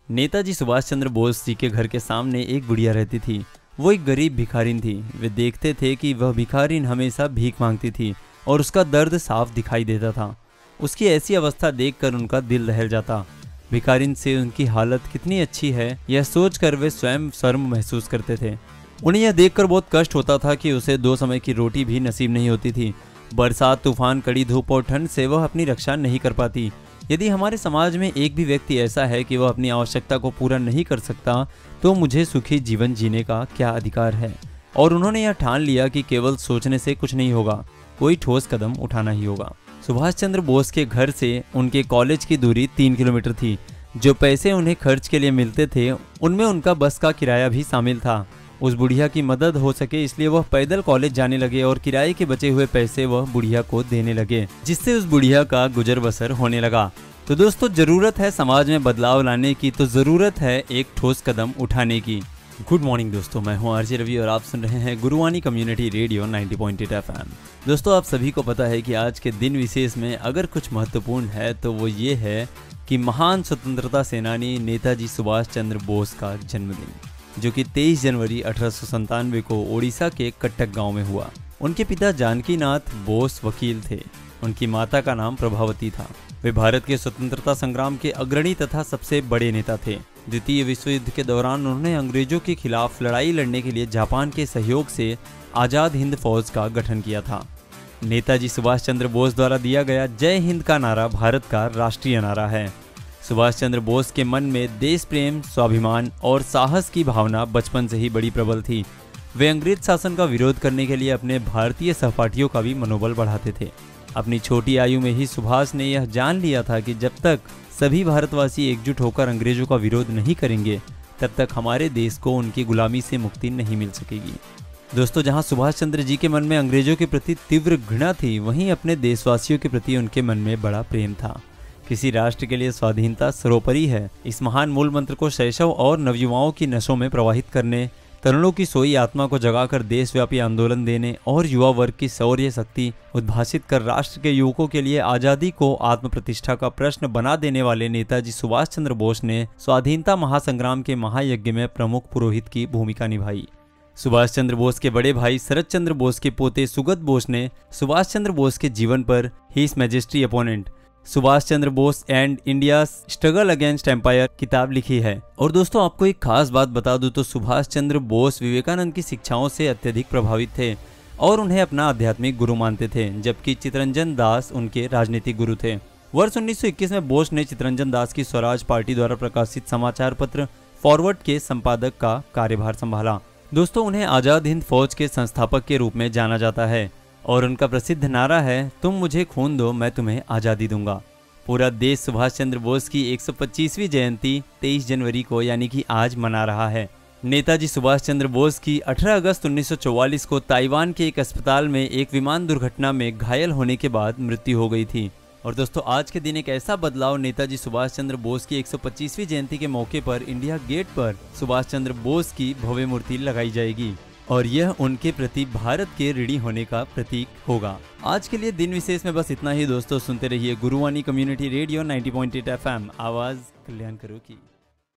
नेताजी सुभाष चंद्र बोस जी के घर के सामने एक बुढ़िया रहती थी। वो एक गरीब भिखारिन थी। वे देखते थे कि वह भिखारिन हमेशा भीख मांगती थी और उसका दर्द साफ दिखाई देता था। उसकी ऐसी अवस्था देखकर उनका दिल दहल जाता। भिखारिन से उनकी हालत कितनी अच्छी है यह सोचकर वे स्वयं शर्म महसूस करते थे। उन्हें यह देखकर बहुत कष्ट होता था कि उसे 2 समय की रोटी भी नसीब नहीं होती थी। बरसात, तूफान, कड़ी धूप और ठंड से वह अपनी रक्षा नहीं कर पाती। यदि हमारे समाज में एक भी व्यक्ति ऐसा है कि वह अपनी आवश्यकता को पूरा नहीं कर सकता तो मुझे सुखी जीवन जीने का क्या अधिकार है। और उन्होंने यह ठान लिया कि केवल सोचने से कुछ नहीं होगा, कोई ठोस कदम उठाना ही होगा। सुभाष चंद्र बोस के घर से उनके कॉलेज की दूरी 3 किलोमीटर थी। जो पैसे उन्हें खर्च के लिए मिलते थे उनमें उनका बस का किराया भी शामिल था। उस बुढ़िया की मदद हो सके इसलिए वह पैदल कॉलेज जाने लगे और किराए के बचे हुए पैसे वह बुढ़िया को देने लगे, जिससे उस बुढ़िया का गुजर बसर होने लगा। तो दोस्तों, जरूरत है समाज में बदलाव लाने की, तो जरूरत है एक ठोस कदम उठाने की। गुड मॉर्निंग दोस्तों, मैं हूं आरजे रवि और आप सुन रहे हैं गुरुवाणी कम्युनिटी रेडियो 90.8 FM। दोस्तों, आप सभी को पता है कि आज के दिन विशेष में अगर कुछ महत्वपूर्ण है तो वो ये है कि महान स्वतंत्रता सेनानी नेताजी सुभाष चंद्र बोस का जन्मदिन, जो कि 23 जनवरी 1897 को ओडिशा के कटक गांव में हुआ। उनके पिता जानकी नाथ बोस वकील थे। उनकी माता का नाम प्रभावती था। वे भारत के स्वतंत्रता संग्राम के अग्रणी तथा सबसे बड़े नेता थे। द्वितीय विश्व युद्ध के दौरान उन्होंने अंग्रेजों के खिलाफ लड़ाई लड़ने के लिए जापान के सहयोग से आजाद हिंद फौज का गठन किया था। नेताजी सुभाष चंद्र बोस द्वारा दिया गया जय हिंद का नारा भारत का राष्ट्रीय नारा है। सुभाष चंद्र बोस के मन में देश प्रेम, स्वाभिमान और साहस की भावना बचपन से ही बड़ी प्रबल थी। वे अंग्रेज शासन का विरोध करने के लिए अपने भारतीय सहपाठियों का भी मनोबल बढ़ाते थे। अपनी छोटी आयु में ही सुभाष ने यह जान लिया था कि जब तक सभी भारतवासी एकजुट होकर अंग्रेजों का विरोध नहीं करेंगे तब तक हमारे देश को उनकी गुलामी से मुक्ति नहीं मिल सकेगी। दोस्तों, जहां सुभाष चंद्र जी के मन में अंग्रेजों के प्रति तीव्र घृणा थी, वहीं अपने देशवासियों के प्रति उनके मन में बड़ा प्रेम था। किसी राष्ट्र के लिए स्वाधीनता सर्वोपरि है। इस महान मूल मंत्र को शैशव और नवयुवाओं की नसों में प्रवाहित करने, तरुणों की सोई आत्मा को जगाकर देशव्यापी आंदोलन देने और युवा वर्ग की शौर्य शक्ति उद्भासित कर राष्ट्र के युवकों के लिए आजादी को आत्म प्रतिष्ठा का प्रश्न बना देने वाले नेताजी सुभाष चंद्र बोस ने स्वाधीनता महासंग्राम के महायज्ञ में प्रमुख पुरोहित की भूमिका निभाई। सुभाष चंद्र बोस के बड़े भाई शरद चंद्र बोस के पोते सुगत बोस ने सुभाष चंद्र बोस के जीवन पर his majesty opponent Subhash Chandra Bose and India struggle against empire किताब लिखी है। और दोस्तों, आपको एक खास बात बता दूं तो सुभाष चंद्र बोस विवेकानंद की शिक्षाओं से अत्यधिक प्रभावित थे और उन्हें अपना आध्यात्मिक गुरु मानते थे, जबकि चितरंजन दास उनके राजनीतिक गुरु थे। वर्ष 1921 में बोस ने चितरंजन दास की स्वराज पार्टी द्वारा प्रकाशित समाचार पत्र फॉरवर्ड के संपादक का कार्यभार संभाला। दोस्तों, उन्हें आजाद हिंद फौज के संस्थापक के रूप में जाना जाता है और उनका प्रसिद्ध नारा है, तुम मुझे खून दो मैं तुम्हें आज़ादी दूंगा। पूरा देश सुभाष चंद्र बोस की 125वीं जयंती 23 जनवरी को यानी कि आज मना रहा है। नेताजी सुभाष चंद्र बोस की 18 अगस्त 1944 को ताइवान के एक अस्पताल में एक विमान दुर्घटना में घायल होने के बाद मृत्यु हो गई थी। और दोस्तों, आज के दिन एक ऐसा बदलाव नेताजी सुभाष चंद्र बोस की 125वीं जयंती के मौके पर इंडिया गेट पर सुभाष चंद्र बोस की भव्य मूर्ति लगाई जाएगी और यह उनके प्रति भारत के ऋणी होने का प्रतीक होगा। आज के लिए दिन विशेष में बस इतना ही दोस्तों। सुनते रहिए गुरुवाणी कम्युनिटी रेडियो 90.8 FM, आवाज कल्याण करो की।